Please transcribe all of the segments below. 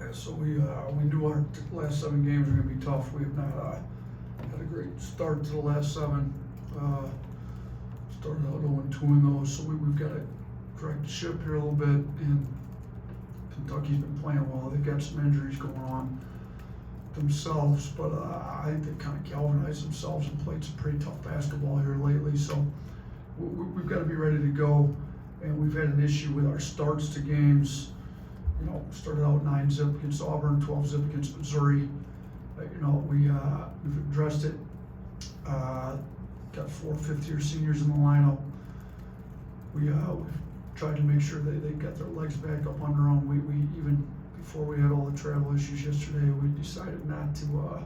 Yeah, so we knew our last 7 games were going to be tough. We have not had a great start to the last 7. Started out 0-2 in those, so we've got to correct the ship here a little bit. And Kentucky's been playing well. They've got some injuries going on themselves, but I think they've kind of galvanized themselves and played some pretty tough basketball here lately. So we've got to be ready to go. And we've had an issue with our starts to games. You know, started out 9-zip against Auburn, 12-zip against Missouri. You know, we've addressed it. Got 4 fifth-year seniors in the lineup. We've tried to make sure they got their legs back up under them. We even before we had all the travel issues yesterday, we decided not to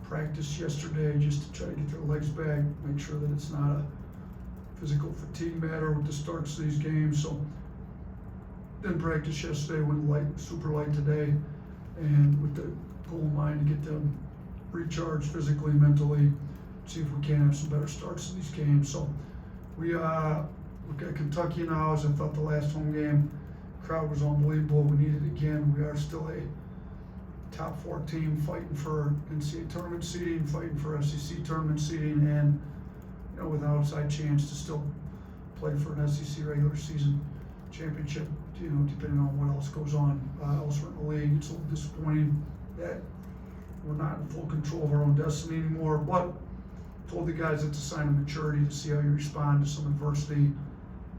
practice yesterday, just to try to get their legs back, make sure that it's not a physical fatigue matter with the starts of these games. So didn't practice yesterday, went super light today, and with the goal in mind to get them recharged physically, mentally, see if we can have some better starts to these games. So we've got Kentucky now. As I thought the last home game, crowd was unbelievable. We need it again. We are still a top 4 team fighting for NCAA tournament seeding, fighting for SEC tournament seeding, and you know, with an outside chance to still play for an SEC regular season championship, you know, depending on what else goes on elsewhere in the league. It's a little disappointing that we're not in full control of our own destiny anymore, but told the guys it's a sign of maturity to see how you respond to some adversity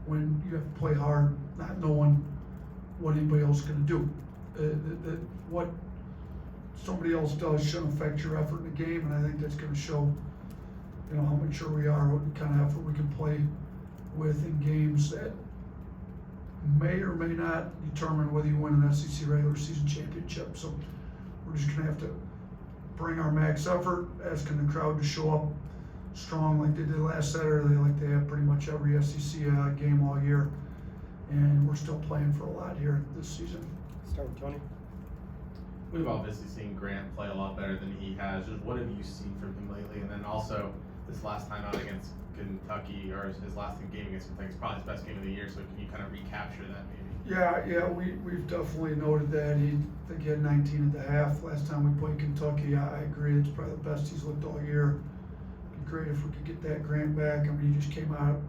when you have to play hard, not knowing what anybody else is going to do. That what somebody else does shouldn't affect your effort in the game, and I think that's going to show, you know, how mature we are, what kind of effort we can play with in games that may or may not determine whether you win an SEC regular season championship. So we're just going to have to bring our max effort, asking the crowd to show up strong like they did last Saturday, like they have pretty much every SEC game all year. And we're still playing for a lot here this season. Start with Tony. We've obviously seen Grant play a lot better than he has. Just what have you seen from him lately? And then also this last time out against Kentucky, or his last game against Kentucky, is probably his best game of the year. So can you kind of recapture that maybe? Yeah, we've definitely noted that. I think he had 19 at the half last time we played Kentucky. I agree, it's probably the best he's looked all year. It'd be great if we could get that Grant back. I mean, he just came out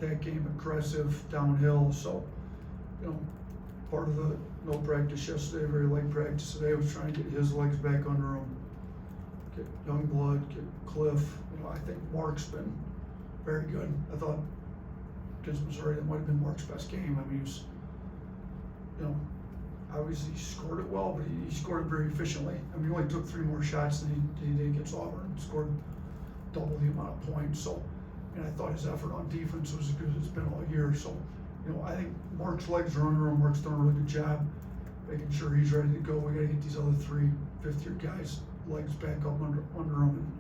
that game aggressive downhill. So, you know, part of the no practice yesterday, very light practice today, was trying to get his legs back under him, get young blood, get Cliff. You know, I think Mark's been very good. I thought against Missouri that might have been Mark's best game. I mean, he was, you know, obviously he scored it well, but he scored it very efficiently. I mean, he only took 3 more shots than he did against Auburn, and scored double the amount of points. So, and I thought his effort on defense was as good as it's been all year. So, you know, I think Mark's legs are under him. Mark's done a really good job making sure he's ready to go. We got to get these other 3 fifth-year guys' legs back up under him and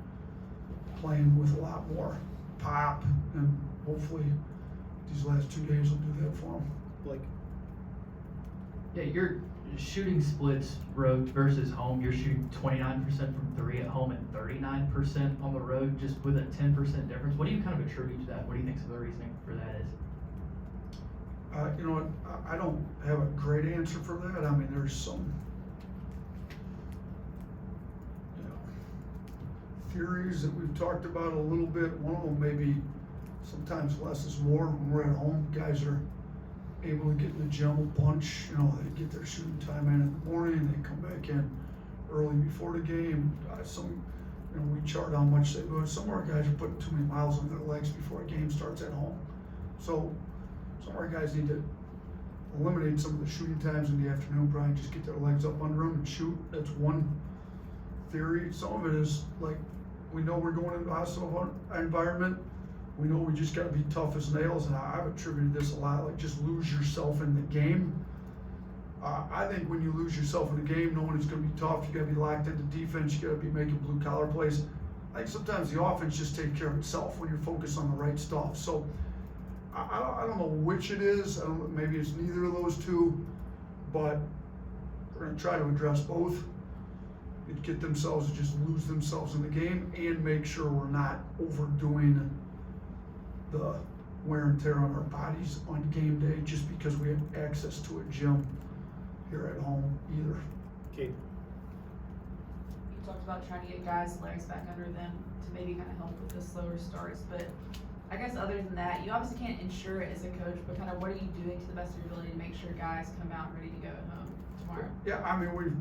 playing with a lot more pop. And hopefully these last 2 days will do that for him. Blake. Yeah, your shooting splits road versus home. You're shooting 29% from 3 at home and 39% on the road, just with a 10% difference. What do you kind of attribute to that? What do you think some of the reasoning for that is? You know what, I don't have a great answer for that. I mean, there's some, you know, theories that we've talked about a little bit. One of them maybe sometimes less is more. When we're at home, guys are able to get in the gym a bunch. You know, they get their shooting time in the morning, they come back in early before the game. You know, we chart how much they go. Some of our guys are putting too many miles on their legs before a game starts at home. So some of our guys need to eliminate some of the shooting times in the afternoon, probably just get their legs up under them and shoot. That's one theory. Some of it is like, we know we're going into a hostile environment. We know we just got to be tough as nails, and I've attributed this a lot, like just lose yourself in the game. I think when you lose yourself in the game, knowing it's going to be tough, you got to be locked into defense, you got to be making blue-collar plays. I think sometimes the offense just takes care of itself when you're focused on the right stuff. So I don't know which it is. Maybe it's neither of those two, but we're going to try to address both. Get themselves to just lose themselves in the game and make sure we're not overdoing the wear and tear on our bodies on game day just because we have access to a gym here at home either. Kate. You talked about trying to get guys' legs back under them to maybe kind of help with the slower starts, but I guess other than that, you obviously can't ensure it as a coach, but kind of what are you doing to the best of your ability to make sure guys come out ready to go at home tomorrow? Yeah, I mean, we've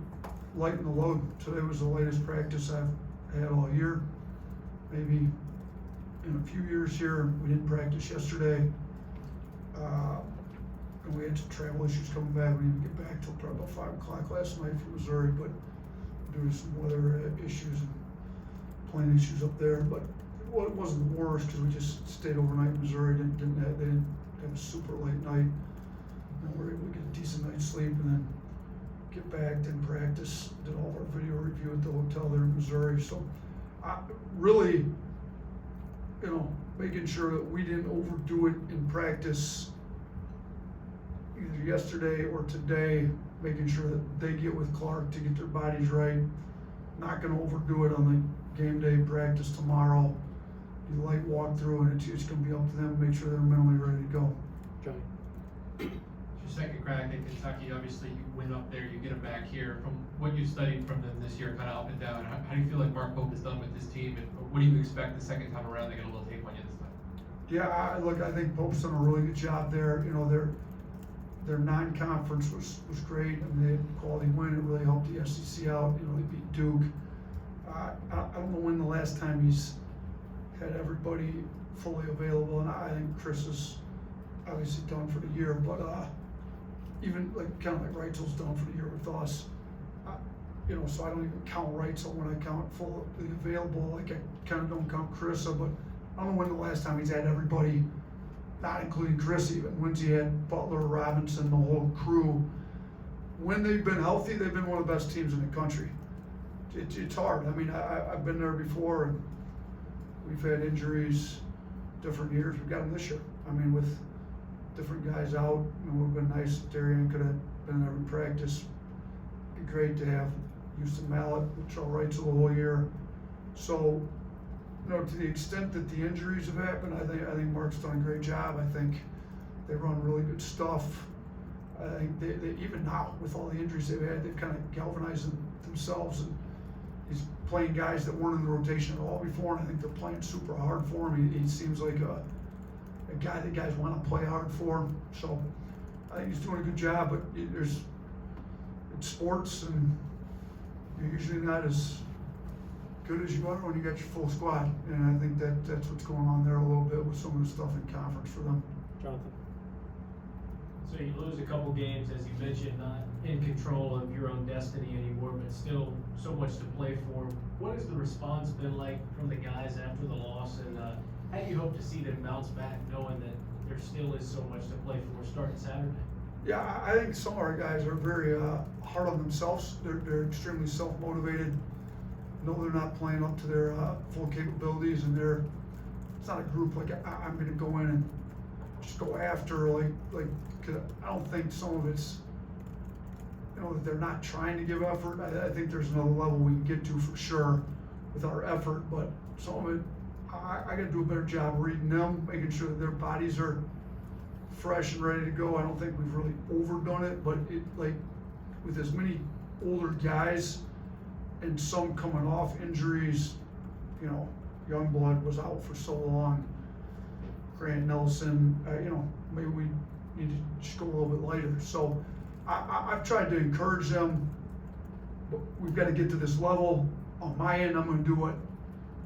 lightened the load. Today was the latest practice I've had all year. Maybe in a few years here, we didn't practice yesterday. And we had some travel issues coming back. We didn't get back till probably about 5 o'clock last night from Missouri, but due to some weather issues and plane issues up there. But it wasn't the worst because we just stayed overnight in Missouri. They didn't have a super late night. And we were able to get a decent night's sleep and then get back, didn't practice, did all of our video review at the hotel there in Missouri. So really, making sure that we didn't overdo it in practice either yesterday or today, making sure that they get with Clark to get their bodies right. Not gonna overdo it on the game day practice tomorrow. Do the light walkthrough, and it's gonna be up to them to make sure they're mentally ready to go. Johnny. It's your second crack at Kentucky. Obviously, you went up there, you get them back here. From what you studied from them this year, kind of up and down, how do you feel like Mark Pope has done with this team, and what do you expect the second time around? They get a little tape on you this time. Yeah, I think Pope's done a really good job there. Their non-conference was great, and they had a quality win. It really helped the SEC out. They beat Duke. I don't know when the last time he's had everybody fully available, and I think Chris is obviously done for the year, but even kind of like Reitzel's done for the year with us. So I don't even count Reitzel when I count fully available. Like I kind of don't count Carissa, but I don't know when the last time he's had everybody, not including Chris even, when's he had Butler, Robinson, the whole crew. When they've been healthy, they've been one of the best teams in the country. It's hard. I mean, I've been there before, and we've had injuries different years. We've got them this year. I mean, with different guys out, it would have been nice if Darian could have been in every practice. It'd be great to have Houston Mallett, which all right the whole year. So, to the extent that the injuries have happened, I think Mark's done a great job. I think they run really good stuff. I think they even now, with all the injuries they've had, they've kind of galvanized themselves, and he's playing guys that weren't in the rotation at all before, and I think they're playing super hard for him. He seems like a guy that guys want to play hard for. So I think he's doing a good job, but it's sports, and you're usually not as good as you are when you got your full squad. And I think that's what's going on there a little bit with some of the stuff in conference for them. Jonathan. So you lose a couple games, as you mentioned, not in control of your own destiny anymore, but still so much to play for. What has the response been like from the guys after the loss, and how do you hope to see them bounce back, knowing that there still is so much to play for starting Saturday? Yeah, I think some of our guys are very hard on themselves. They're extremely self-motivated. Know they're not playing up to their full capabilities, and it's not a group like I'm going to go in and just go after like. Cause I don't think some of it's that they're not trying to give effort. I think there's another level we can get to for sure with our effort, but some of it I got to do a better job reading them, making sure that their bodies are fresh and ready to go. I don't think we've really overdone it, but with as many older guys and some coming off injuries, Youngblood was out for so long, Grant Nelson, maybe we need to just go a little bit lighter. So I've tried to encourage them, but we've got to get to this level. On my end, I'm going to do what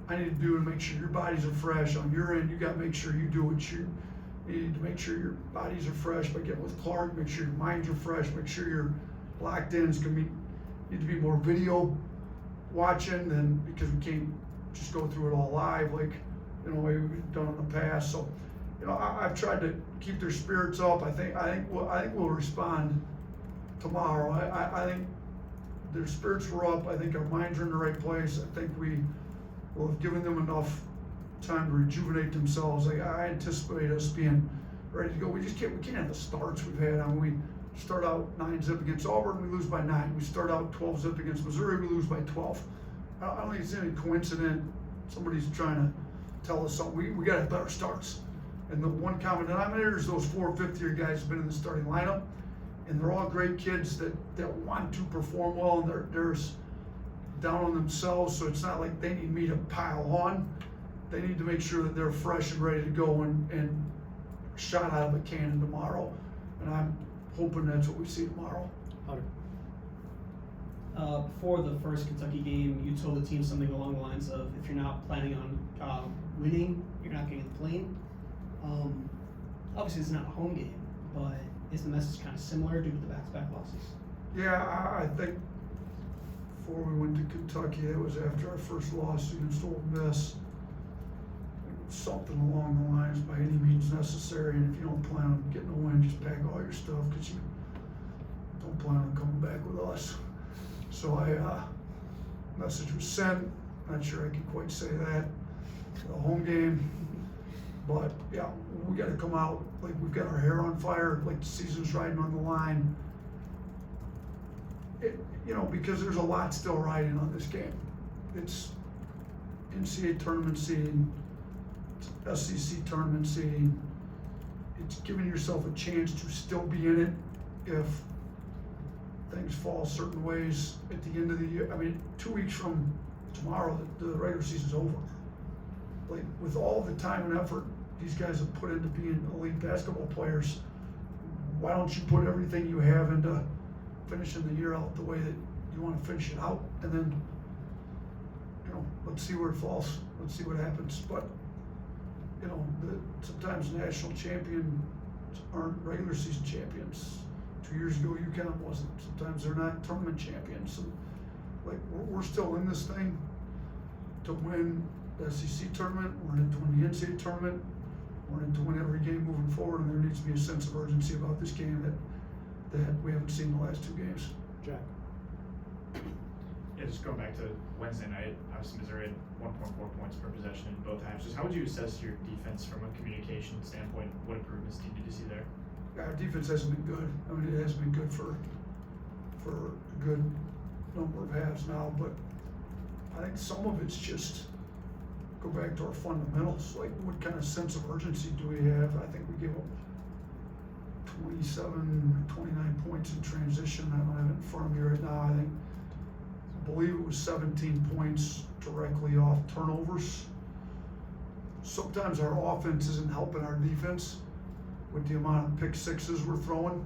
I need to do to make sure your bodies are fresh. On your end, you got to make sure you do what you need to make sure your bodies are fresh by getting with Clark, make sure your minds are fresh, make sure you're locked in. It's going to need to be more video watching than, because we can't just go through it all live like we've done in the past. So I've tried to keep their spirits up. I think we'll respond tomorrow. I think their spirits were up. I think our minds are in the right place. I think we will have given them enough time to rejuvenate themselves. I anticipate us being ready to go. We can't have the starts we've had. I mean, we start out 9-0 against Auburn, we lose by 9. We start out 12-0 against Missouri, we lose by 12. I don't think it's any coincidence somebody's trying to tell us something. We got to have better starts. And the one common denominator is those 4 fifth-year guys have been in the starting lineup, and they're all great kids that want to perform well, and they're down on themselves, so it's not like they need me to pile on. They need to make sure that they're fresh and ready to go and shot out of a cannon tomorrow, and I'm hoping that's what we see tomorrow. Before the first Kentucky game, you told the team something along the lines of, if you're not planning on winning, you're not getting the plane. Obviously, it's not a home game, but is the message kind of similar due to the back-to-back losses? Yeah, I think before we went to Kentucky, that was after our first loss against Ole Miss. Something along the lines, by any means necessary, and if you don't plan on getting a win, just pack all your stuff, because you don't plan on coming back with us. So message was sent. Not sure I can quite say that. A home game, but yeah, we got to come out like we've got our hair on fire, like the season's riding on the line. Because there's a lot still riding on this game. It's NCAA tournament seeding, it's SEC tournament seeding. It's giving yourself a chance to still be in it if things fall certain ways at the end of the year. I mean, 2 weeks from tomorrow, the regular season's over. Like, with all the time and effort these guys have put into being elite basketball players, why don't you put everything you have into finishing the year out the way that you want to finish it out, and then, let's see where it falls. Let's see what happens. But, sometimes national champions aren't regular season champions. 2 years ago, UConn wasn't. Sometimes they're not tournament champions. And, we're still in this thing to win the SEC tournament. We're in it to win the NCAA tournament. We're in it to win every game moving forward, and there needs to be a sense of urgency about this game that we haven't seen in the last 2 games. Jack. Yeah, just going back to Wednesday night, obviously Missouri had 1.4 points per possession in both halves. Just how would you assess your defense from a communication standpoint? What improvements do you need to see there? Our defense hasn't been good. I mean, it hasn't been good for a good number of halves now, but I think some of it's just go back to our fundamentals. Like, what kind of sense of urgency do we have? I think we gave up 27 or 29 points in transition. I don't have it in front of me right now. I believe it was 17 points directly off turnovers. Sometimes our offense isn't helping our defense with the amount of pick sixes we're throwing,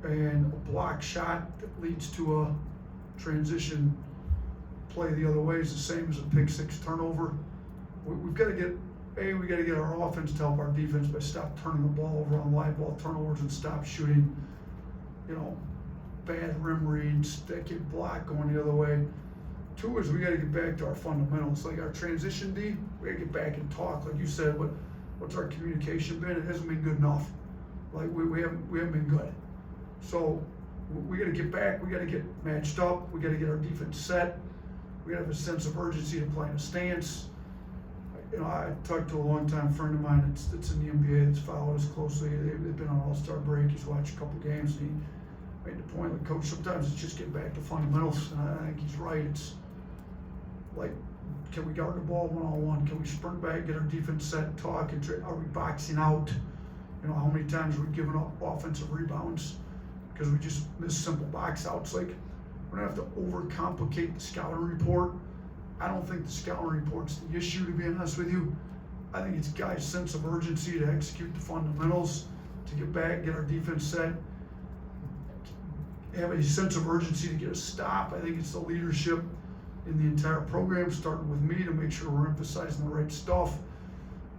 and a block shot that leads to a transition play the other way is the same as a pick six turnover. We've got to get our offense to help our defense by stop turning the ball over on live ball turnovers and stop shooting, bad rim reads that get blocked going the other way. 2 is we got to get back to our fundamentals, like our transition D. We got to get back and talk, like you said. What's our communication been? It hasn't been good enough. Like we haven't been good. So we got to get back. We got to get matched up. We got to get our defense set. We got to have a sense of urgency to play in a stance. I talked to a longtime friend of mine that's in the NBA that's followed us closely. They've been on All-Star break. He's watched a couple games, and he made the point, like, Coach, sometimes it's just getting back to fundamentals, and I think he's right. It's like, can we guard the ball one-on-one? Can we sprint back, get our defense set, talk, and are we boxing out? How many times are we giving up offensive rebounds because we just miss simple box outs? Like, we don't have to overcomplicate the scouting report. I don't think the scouting report's the issue, to be honest with you. I think it's guys' sense of urgency to execute the fundamentals, to get back, get our defense set, have a sense of urgency to get a stop. I think it's the leadership in the entire program, starting with me, to make sure we're emphasizing the right stuff.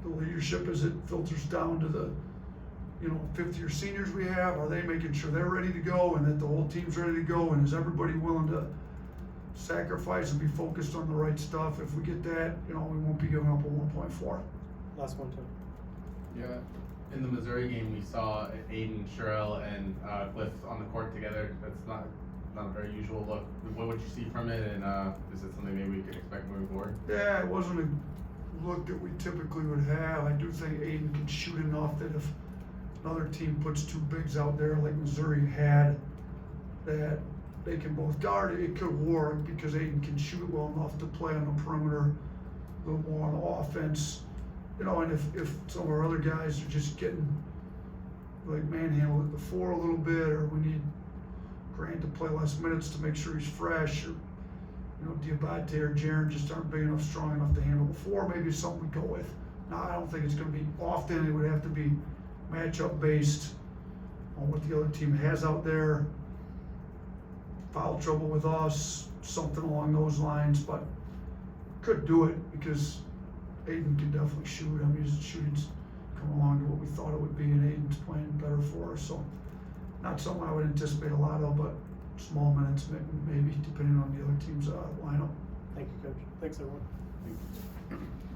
The leadership, as it filters down to the fifth-year seniors we have, are they making sure they're ready to go and that the whole team's ready to go, and is everybody willing to sacrifice and be focused on the right stuff? If we get that, we won't be giving up a 1.4. Last one, Tony. Yeah, in the Missouri game, we saw Aiden, Sherrill, and Cliff on the court together. That's not a very usual look. What would you see from it, and is it something maybe we could expect moving forward? Yeah, it wasn't a look that we typically would have. I do think Aiden can shoot enough that if another team puts 2 bigs out there like Missouri had, that they can both guard it. It could work because Aiden can shoot well enough to play on the perimeter, a little more on offense. And if some of our other guys are just getting like manhandle it before a little bit, or we need Grant to play less minutes to make sure he's fresh, or, you know, Diabate or Jaren just aren't big enough, strong enough to handle before, maybe it's something we go with. Now, I don't think it's gonna be often, it would have to be matchup based on what the other team has out there. Foul trouble with us, something along those lines, but could do it because Aiden can definitely shoot. I mean, his shooting's come along to what we thought it would be, and Aiden's playing better for us, so not something I would anticipate a lot of, but small minutes maybe depending on the other team's lineup. Thank you, Coach. Thanks, everyone.